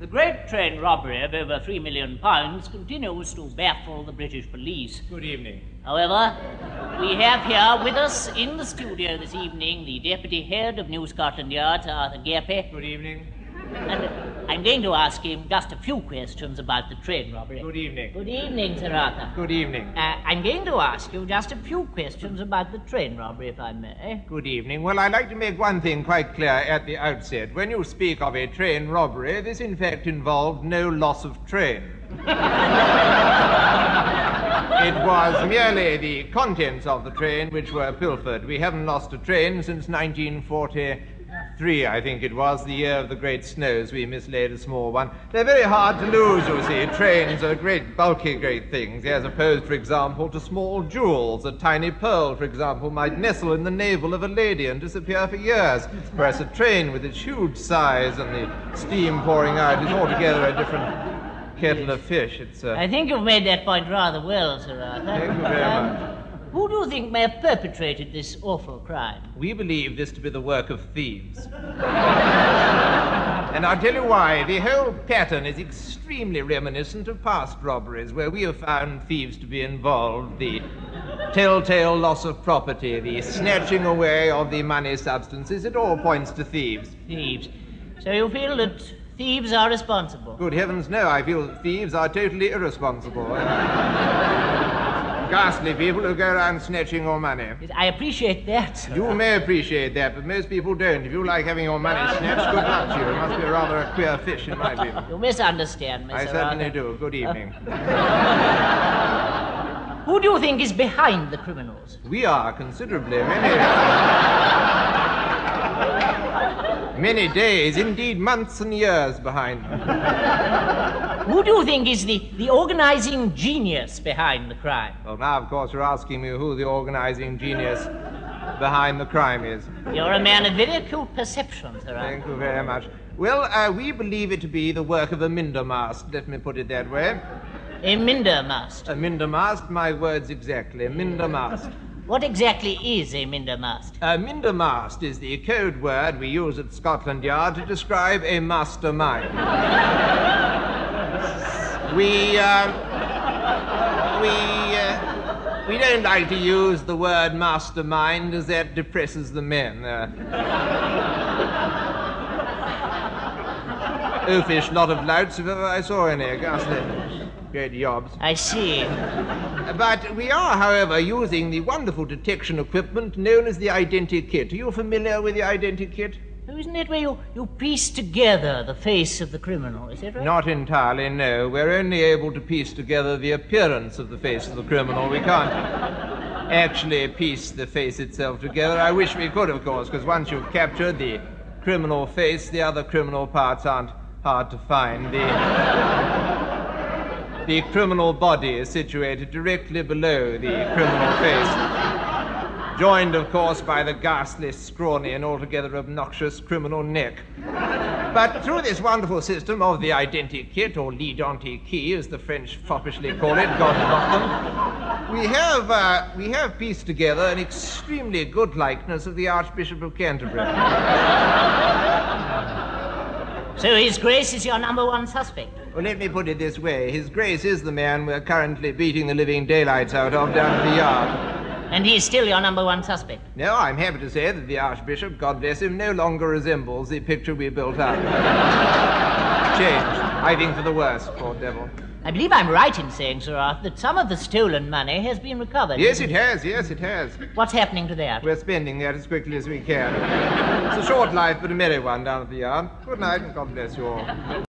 The great train robbery of over £3 million continues to baffle the British police. Good evening. However, we have here with us in the studio this evening the Deputy Head of New Scotland Yard, Sir Arthur Gearpe. Good evening. And I'm going to ask him just a few questions about the train robbery. Good evening. Good evening, Sir Arthur. Good evening. I'm going to ask you just a few questions about the train robbery, if I may. Good evening. Well, I'd like to make one thing quite clear at the outset. When you speak of a train robbery, this in fact involved no loss of train. It was merely the contents of the train which were pilfered. We haven't lost a train since 1943, I think it was, the year of the great snows. We mislaid a small one. They're very hard to lose, you see. Trains are great, bulky, great things, as opposed, for example, to small jewels. A tiny pearl, for example, might nestle in the navel of a lady and disappear for years, whereas a train with its huge size and the steam pouring out is altogether a different kettle of fish. I think you've made that point rather well, Sir Arthur. Thank you very much. Who do you think may have perpetrated this awful crime? We believe this to be the work of thieves. And I'll tell you why. The whole pattern is extremely reminiscent of past robberies where we have found thieves to be involved. The telltale loss of property, the snatching away of the money substances, it all points to thieves. Thieves. So you feel that thieves are responsible? Good heavens, no. I feel that thieves are totally irresponsible. Ghastly people who go around snatching your money. Yes, I appreciate that, sir. You may appreciate that, but most people don't. If you like having your money snatched, good luck to you. You must be rather a queer fish, in my view. You misunderstand me, I Sir certainly Arthur. do. Good evening. Who do you think is behind the criminals? We are considerably. Many days, indeed months and years behind them. Who do you think is the organizing genius behind the crime? Well, now, of course, you're asking me who the organizing genius behind the crime is. You're a man of very acute perception, Sir Arthur. Thank you very much. Well, we believe it to be the work of a mindermast, let me put it that way. A mindermast? A mindermast, my words exactly, a mindermast. What exactly is a mindermast? A mindermast is the code word we use at Scotland Yard to describe a mastermind. We don't like to use the word mastermind as that depresses the men. Oafish lot of louts if ever I saw any. Ghastly great yobs. I see. But we are, however, using the wonderful detection equipment known as the identikit. Are you familiar with the identikit? Oh, isn't it where you piece together the face of the criminal, is that right? Not entirely, no. We're only able to piece together the appearance of the face of the criminal. We can't actually piece the face itself together. I wish we could, of course, because once you've captured the criminal face, the other criminal parts aren't hard to find. The criminal body is situated directly below the criminal face, joined, of course, by the ghastly, scrawny, and altogether obnoxious criminal neck. But through this wonderful system of the identikit, or l'identique, as the French foppishly call it, God help them, we have pieced together an extremely good likeness of the Archbishop of Canterbury. So His Grace is your number one suspect? Well, let me put it this way. His Grace is the man we're currently beating the living daylights out of down at the yard. And he is still your number one suspect? No, I'm happy to say that the Archbishop, God bless him, no longer resembles the picture we built up. Changed, I think, for the worse, poor devil. I believe I'm right in saying, Sir Arthur, that some of the stolen money has been recovered. Yes, it has. Yes, it has. What's happening to that? We're spending that as quickly as we can. It's a short life, but a merry one down at the yard. Good night, and God bless you all.